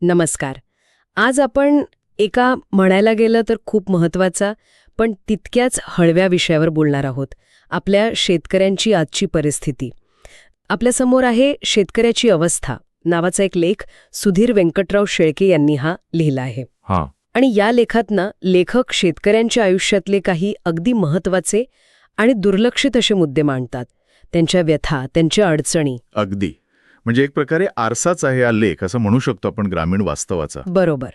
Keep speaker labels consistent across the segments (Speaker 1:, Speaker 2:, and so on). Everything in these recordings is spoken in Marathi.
Speaker 1: नमस्कार. आज आपण एका म्हणायला गेलं तर खूप महत्त्वाचा पण तितक्याच हळव्या विषयावर बोलणार आहोत. आपल्या शेतकऱ्यांची आजची परिस्थिती. आपल्यासमोर आहे शेतकऱ्याची अवस्था नावाचा एक लेख सुधीर व्यंकटराव शेळके यांनी हा लिहिला आहे. आणि या लेखात ना लेखक शेतकऱ्यांच्या आयुष्यातले काही अगदी महत्त्वाचे आणि दुर्लक्षित असे मुद्दे मांडतात. त्यांच्या व्यथा, त्यांच्या अडचणी.
Speaker 2: अगदी. म्हणजे एक प्रकारे आरसाच आहे हा लेख असं म्हणू शकतो आपण ग्रामीण वास्तवाचा.
Speaker 1: बरोबर.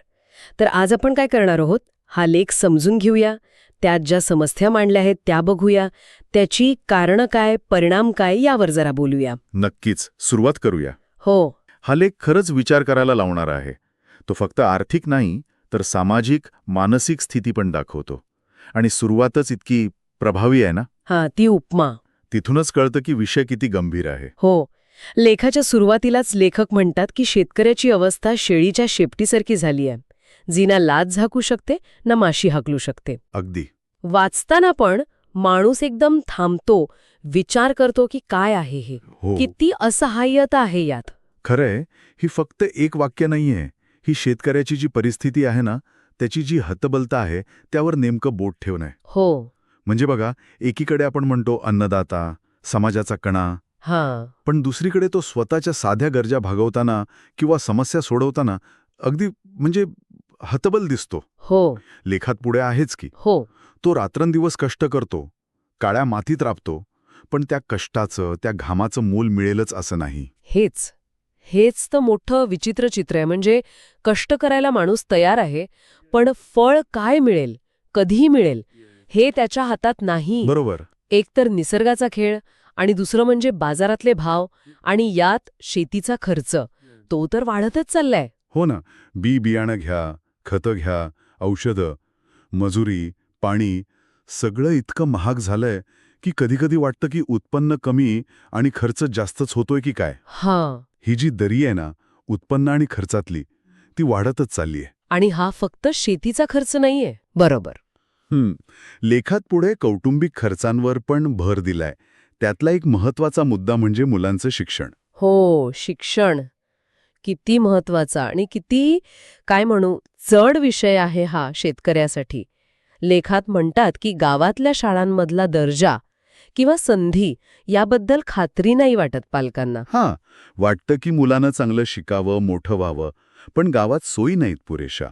Speaker 1: तर आज आपण काय करणार आहोत, हा लेख समजून घेऊया, त्यात ज्या समस्या मांडल्या आहेत त्या बघूया, त्याची कारणं काय, परिणाम काय यावर जरा बोलूया.
Speaker 2: नक्कीच सुरुवात करूया.
Speaker 1: हो.
Speaker 2: हा लेख खरंच विचार करायला लावणारा आहे. तो फक्त आर्थिक नाही तर सामाजिक, मानसिक स्थिती पण दाखवतो. आणि सुरुवातच इतकी प्रभावी आहे ना.
Speaker 1: हां, ती उपमा.
Speaker 2: तिथूनच कळतं की विषय किती गंभीर आहे.
Speaker 1: हो. लेखाच्या सुरुवातीलाच लेखक म्हणतात की शेतकऱ्याची अवस्था शेळीच्या शेपटीसारखी झाली आहे. जी ना लाज झाकू शकते ना माशी हाकलू शकते.
Speaker 2: अगदी.
Speaker 1: वाचताना पण माणूस एकदम थांबतो, विचार करतो की काय आहे हे,
Speaker 2: हो.
Speaker 1: किती असहाय्यता आहे यात.
Speaker 2: खरंय, ही फक्त एक वाक्य नाहीये. ही शेतकऱ्याची जी परिस्थिती आहे ना, त्याची जी हतबलता आहे त्यावर नेमकं बोट ठेवणं आहे.
Speaker 1: हो.
Speaker 2: म्हणजे बघा, एकीकडे आपण म्हणतो अन्नदाता, समाजाचा कणा,
Speaker 1: हां.
Speaker 2: पण दुसरीकडे तो स्वतःच्या साध्या गरजा भागवताना किंवा समस्या सोडवताना अगदी म्हणजे हतबल दिसतो.
Speaker 1: हो.
Speaker 2: लेखात पुढे आहेच की
Speaker 1: हो.
Speaker 2: तो रात्रंदिवस कष्ट करतो, काळ्या मातीत राबतो, पण त्या कष्टाचं, त्या घामाचं मोल मिळेलच असं नाही.
Speaker 1: हेच तर मोठं विचित्र चित्र आहे. म्हणजे कष्ट करायला माणूस तयार आहे, पण फळ काय मिळेल, कधी मिळेल, हे त्याच्या हातात नाही.
Speaker 2: बरोबर.
Speaker 1: एक तर निसर्गाचा खेळ आणि दुसरं म्हणजे बाजारातले भाव आणि यात शेतीचा खर्च, तो तर वाढतच चाललाय.
Speaker 2: हो ना. बियाणं घ्या, खतं घ्या, औषधं, मजुरी, पाणी सगळं इतकं महाग झालंय की कधीकधी वाटतं की उत्पन्न कमी आणि खर्च जास्तच होतोय की काय.
Speaker 1: हां.
Speaker 2: ही जी दरी आहे ना, उत्पन्न आणि खर्चातली, ती वाढतच चालली आहे.
Speaker 1: आणि हा फक्त शेतीचा खर्च नाहीये. बरोबर.
Speaker 2: लेखात पुढे कौटुंबिक खर्चांवर पण भर दिलाय. त्यातला एक महत्वाचा मुद्दा म्हणजे मुलांचं शिक्षण.
Speaker 1: हो, शिक्षण किती महत्वाचा आणि किती काय म्हणू जड विषय आहे हा शेतकऱ्यासाठी. लेखात म्हणतात की गावातल्या शाळांमधला दर्जा किंवा संधी याबद्दल खात्री नाही वाटत पालकांना.
Speaker 2: वाटतं की मुलानं चांगलं शिकावं, मोठं व्हावं, पण गावात सोयी नाहीत पुरेशा.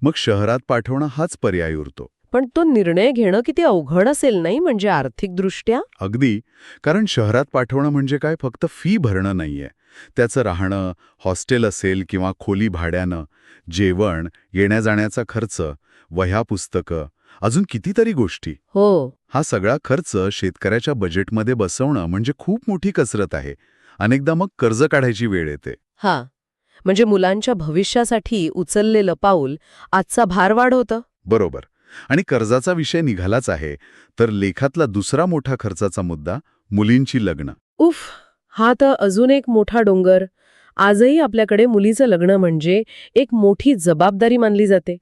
Speaker 2: मग शहरात पाठवणं हाच पर्याय उरतो.
Speaker 1: पण तो निर्णय घेणं किती अवघड असेल नाही, म्हणजे आर्थिकदृष्ट्या.
Speaker 2: अगदी. कारण शहरात पाठवणं म्हणजे काय फक्त फी भरणं नाहीये. त्याचं राहणं, हॉस्टेल असेल किंवा खोली भाड्यानं, जेवण, येण्या-जाण्याचा खर्च, वह्या पुस्तकं, अजून कितीतरी गोष्टी.
Speaker 1: हो.
Speaker 2: हा सगळा खर्च शेतकऱ्याच्या बजेटमध्ये बसवणं म्हणजे खूप मोठी कसरत आहे. अनेकदा मग कर्ज काढायची वेळ येते.
Speaker 1: हा, म्हणजे मुलांच्या भविष्यासाठी उचललेलं पाऊल आजचा भार वाढवतं.
Speaker 2: बरोबर. आणि कर्जाचा विषय निघालाच आहे तर लेखातला दुसरा मोठा खर्चाचा मुद्दा मुलींची लग्न.
Speaker 1: उफ, हा तर अजून एक मोठा डोंगर. आजही आपल्याकडे मुलीचं लग्न म्हणजे एक मोठी जबाबदारी मानली जाते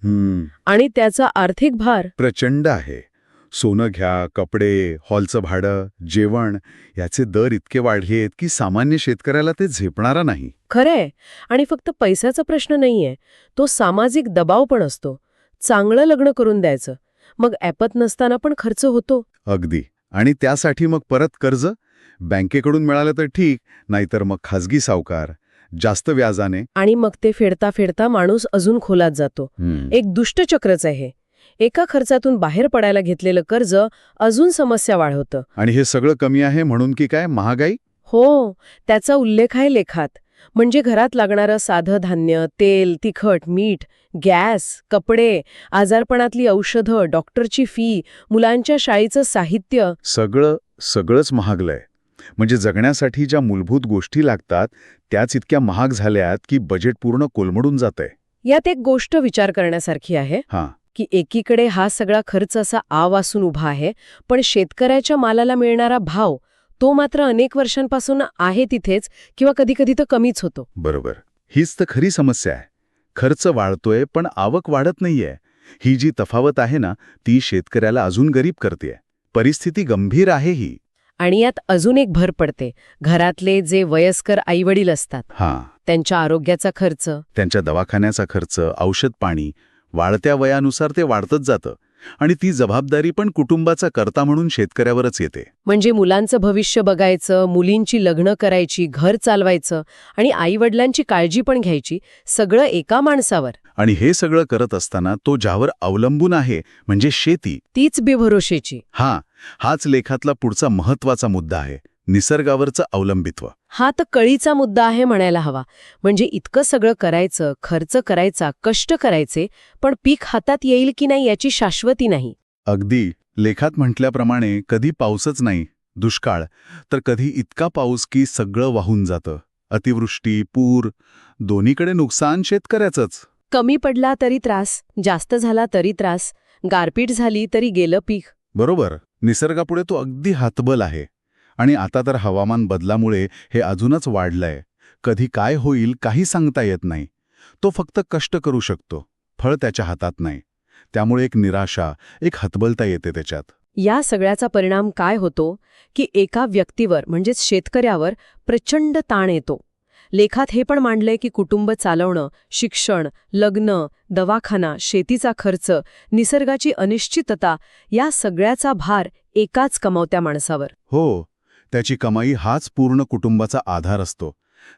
Speaker 1: आणि त्याचा आर्थिक भार
Speaker 2: प्रचंड आहे. सोनं घ्या, कपडे, हॉलचं भाडं, जेवण याचे दर इतके वाढले आहेत की सामान्य शेतकऱ्याला ते झेपणारा नाही.
Speaker 1: खरंय. आणि फक्त पैशाचा प्रश्न नाहीये, तो सामाजिक दबाव पण असतो. चांगलं लग्न करून द्यायचं, मग ऐपत नसताना पण खर्च होतो.
Speaker 2: अगदी. आणि त्यासाठी मग परत कर्ज, बँकेकडून मिळालं तर ठीक, नाहीतर मग खाजगी सावकार, जास्त व्याजाने.
Speaker 1: आणि मग ते फेडता फेडता माणूस अजून खोलात जातो. एक दुष्टचक्रच आहे. एका खर्चातून बाहेर पडायला घेतलेलं कर्ज अजून समस्या वाढवतं.
Speaker 2: आणि हे सगळं कमी आहे म्हणून की काय महागाई?
Speaker 1: हो, त्याचा उल्लेख आहे लेखात. म्हणजे घरात लागणारं साधं धान्य, तेल, तिखट, मीठ, गॅस, कपडे, आजारपणातली औषधं, डॉक्टरची फी, मुलांच्या शाळेचं साहित्य.
Speaker 2: सगळंच महागलंय. म्हणजे जगण्यासाठी ज्या मूलभूत गोष्टी लागतात त्याच इतक्या महाग झाल्यात की बजेट पूर्ण कोलमडून जातंय.
Speaker 1: यात एक गोष्ट विचार करण्यासारखी आहे की एकीकडे हा सगळा खर्च असा आवासून उभा आहे, पण शेतकऱ्याच्या मालाला मिळणारा भाव तो मात्र अनेक वर्षांपासून आहे तिथेच किंवा कधीकधी तर कमीच होतो.
Speaker 2: बरोबर. हीच तर खरी समस्या आहे. खर्च वाढतोय पण आवक वाढत नाहीये. ही जी तफावत आहे ना, ती शेतकऱ्याला अजून गरीब करतेय. परिस्थिती गंभीर आहे ही.
Speaker 1: आणि यात अजून एक भर पडते. घरातले जे वयस्कर आईवडील असतात त्यांच्या आरोग्याचा खर्च.
Speaker 2: त्यांच्या दवाखान्याचा खर्च, औषध पाणी, वाढत्या वयानुसार ते वाढतच जातं. आणि ती जबाबदारी पण कुटुंबाचा कर्ता म्हणून शेतकऱ्यावरच येते.
Speaker 1: म्हणजे मुलांचं भविष्य बघायचं, मुलींची लग्न करायची, घर चालवायचं आणि आईवडिलांची काळजी पण घ्यायची, सगळं एका माणसावर.
Speaker 2: आणि हे सगळं करत असताना तो ज्यावर अवलंबून आहे म्हणजे शेती,
Speaker 1: तीच बेभरोशेची.
Speaker 2: हाच लेखातला पुढचा महत्वाचा मुद्दा आहे, निसर्गावरचं अवलंबित्व.
Speaker 1: हा तर कळीचा मुद्दा आहे म्हणायला हवा. म्हणजे इतकं सगळं करायचं, खर्च करायचा, कष्ट करायचे, पण पीक हातात येईल की नाही याची शाश्वती नाही.
Speaker 2: अगदी लेखात म्हटल्याप्रमाणे कधी पाऊसच नाही, दुष्काळ, तर कधी इतका पाऊस की सगळं वाहून जातं. अतिवृष्टी, पूर, दोन्हीकडे नुकसान शेतकऱ्याचंच.
Speaker 1: कमी पडला तरी त्रास, जास्त झाला तरी त्रास, गारपीट झाली तरी गेलं पीक.
Speaker 2: बरोबर, निसर्गापुढे तो अगदी हातबल आहे. आणि आता तर हवामान बदलामुळे हे अजूनच वाढलंय. कधी काय होईल काही सांगता येत नाही. तो फक्त कष्ट करू शकतो, फळ त्याच्या हातात नाही. त्यामुळे एक निराशा, एक हतबलता येते त्याच्यात.
Speaker 1: या सगळ्याचा परिणाम काय होतो की एका व्यक्तीवर म्हणजेच शेतकऱ्यावर प्रचंड ताण येतो. लेखात हे पण मांडलंय की कुटुंब चालवणं, शिक्षण, लग्न, दवाखाना, शेतीचा खर्च, निसर्गाची अनिश्चितता, या सगळ्याचा भार एकाच कमावत्या माणसावर.
Speaker 2: हो, त्याची कमाई हाच पूर्ण कुटुंबाचा आधार असतो.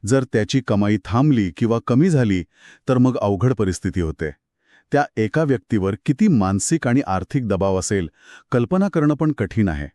Speaker 2: जर त्याची कमाई थांबली किंवा कमी झाली तर मग अवघड परिस्थिती होते. त्या एका व्यक्तीवर किती मानसिक आणि आर्थिक दबाव असेल, कल्पना करणं पण कठीण आहे.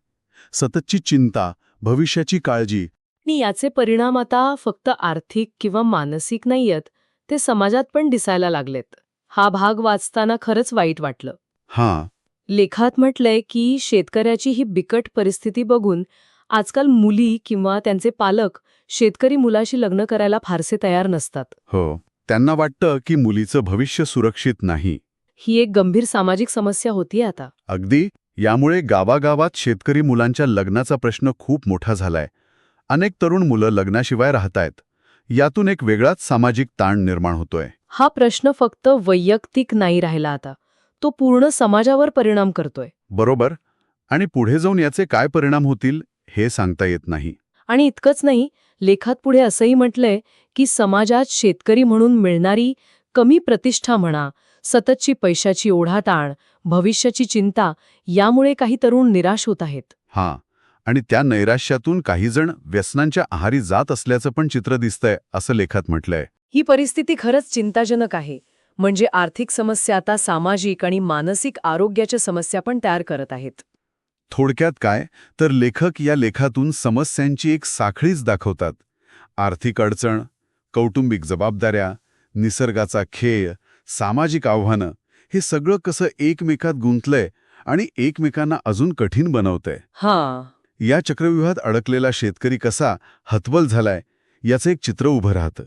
Speaker 2: सततची चिंता, भविष्याची काळजी.
Speaker 1: आणि याचे परिणाम आता फक्त आर्थिक किंवा मानसिक नाहीयेत, ते समाजात पण दिसायला लागलेत. हा भाग वाचताना खरंच वाईट वाटलं. लेखात म्हटलंय की शेतकऱ्याची ही बिकट परिस्थिती बघून आजकाल मुली किंवा त्यांचे पालक शेतकरी मुलाशी लग्न करायला फारसे तयार नसतात.
Speaker 2: हो, त्यांना वाटतं की मुलीचं भविष्य सुरक्षित नाही.
Speaker 1: ही एक गंभीर सामाजिक समस्या होतीये आता.
Speaker 2: अगदी. यामुळे गावागावात शेतकरी मुलांच्या लग्नाचा प्रश्न खूप मोठा झालाय. अनेक तरुण मुलं लग्नाशिवाय राहतायत. यातून एक वेगळाच सामाजिक ताण निर्माण होतोय.
Speaker 1: हा प्रश्न फक्त वैयक्तिक नाही राहिला आता, तो पूर्ण समाजावर परिणाम करतोय.
Speaker 2: बरोबर. आणि पुढे जाऊन याचे काय परिणाम होतील हे सांगता येत नाही.
Speaker 1: आणि इतकंच नाही, लेखात पुढे असंही म्हटलंय की समाजात शेतकरी म्हणून मिळणारी कमी प्रतिष्ठा म्हणा, सततची पैशाची ओढाताण, भविष्याची चिंता, यामुळे काही तरुण निराश होत आहेत.
Speaker 2: आणि त्या नैराश्यातून काही जण व्यसनांच्या आहारी जात असल्याचं पण चित्र दिसतंय, असं लेखात म्हटलंय.
Speaker 1: ही परिस्थिती खरंच चिंताजनक आहे. म्हणजे आर्थिक समस्या आता सामाजिक आणि मानसिक आरोग्याच्या समस्या पण तयार करत आहेत.
Speaker 2: थोडक्यात काय तर लेखक या लेखातून समस्यांची एक साखळीच दाखवतात. आर्थिक अडचण, कौटुंबिक जबाबदाऱ्या, निसर्गाचा खेळ, सामाजिक आव्हानं, हे सगळं कसं एकमेकात गुंतलंय आणि एकमेकांना अजून कठीण बनवतंय. या चक्रव्यूहात अडकलेला शेतकरी कसा हतबल झालाय याचं एक चित्र उभं राहतं.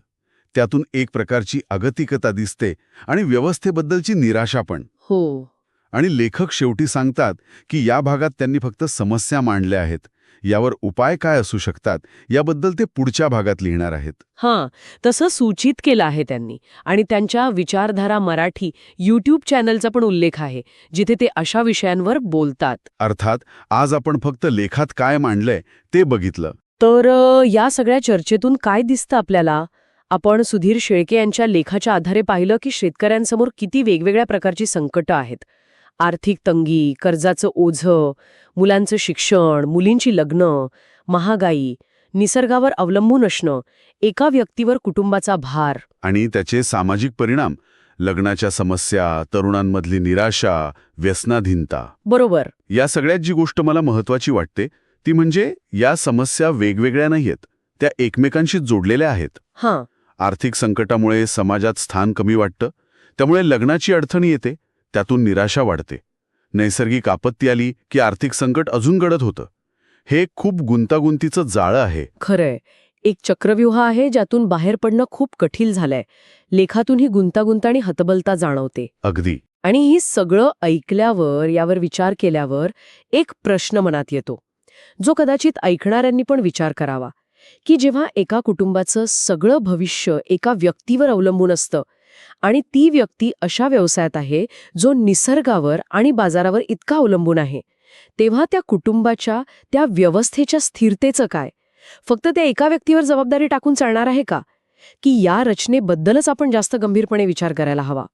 Speaker 2: त्यातून एक प्रकारची अगतिकता दिसते आणि व्यवस्थेबद्दलची निराशा पण. आणि लेखक शेवटी सांगतात की या भागात त्यांनी फक्त समस्या मांडल्या आहेत. यावर उपाय काय असू शकतात याबद्दल ते पुढच्या भागात लिहिणार आहेत.
Speaker 1: तसं सूचित केलं आहे त्यांनी. आणि त्यांच्या विचारधारा मराठी YouTube चॅनलचा पण उल्लेख आहे, जिथे ते अशा विषयांवर बोलतात.
Speaker 2: अर्थात आज आपण फक्त लेखात काय मांडलंय ते बघितलं.
Speaker 1: तर या सगळ्या चर्चेतून काय दिसतं आपल्याला? आपण सुधीर शेळके यांच्या लेखाच्या आधारे पाहिलं की शेतकऱ्यांसमोर किती वेगवेगळ्या प्रकारची संकटं आहेत. आर्थिक तंगी, कर्जाचं ओझं, मुलांचं शिक्षण, मुलींची लग्न, महागाई, निसर्गावर अवलंबून असणं, एका व्यक्तीवर कुटुंबाचा भार.
Speaker 2: आणि त्याचे सामाजिक परिणाम, लग्नाच्या समस्या, तरुणांमधली निराशा, व्यसनाधीनता.
Speaker 1: बरोबर.
Speaker 2: या सगळ्यात जी गोष्ट मला महत्वाची वाटते ती म्हणजे या समस्या वेगवेगळ्या नाहीयेत, त्या एकमेकांशी जोडलेल्या आहेत. आर्थिक संकटामुळे समाजात स्थान कमी वाटतं, त्यामुळे लग्नाची अडचण येते, त्यातून निराशा वाढते. नैसर्गिक आपत्ती आली की आर्थिक संकट अजून गडद होतं. हे खूप गुंतागुंतीचं जाळं आहे.
Speaker 1: खरंय, एक चक्रव्यूह आहे ज्यातून बाहेर पडणं खूप कठीण झालंय. लेखातून ही गुंतागुंत आणि हतबलता जाणवते.
Speaker 2: अगदी.
Speaker 1: आणि ही सगळं ऐकल्यावर, यावर विचार केल्यावर एक प्रश्न मनात येतो, जो कदाचित ऐकणाऱ्यांनी पण विचार करावा, की जेव्हा एका कुटुंबाचं सगळं भविष्य एका व्यक्तीवर अवलंबून असतं आणि ती व्यक्ती अशा व्यवसायात आहे जो निसर्गावर आणि बाजारावर इतका अवलंबून आहे, तेव्हा त्या कुटुंबाच्या, त्या व्यवस्थेच्या स्थिरतेचं काय? फक्त त्या एका व्यक्तीवर जबाबदारी टाकून चालणार आहे का? की या रचनेबद्दलच आपण जास्त गंभीरपणे विचार करायला हवा.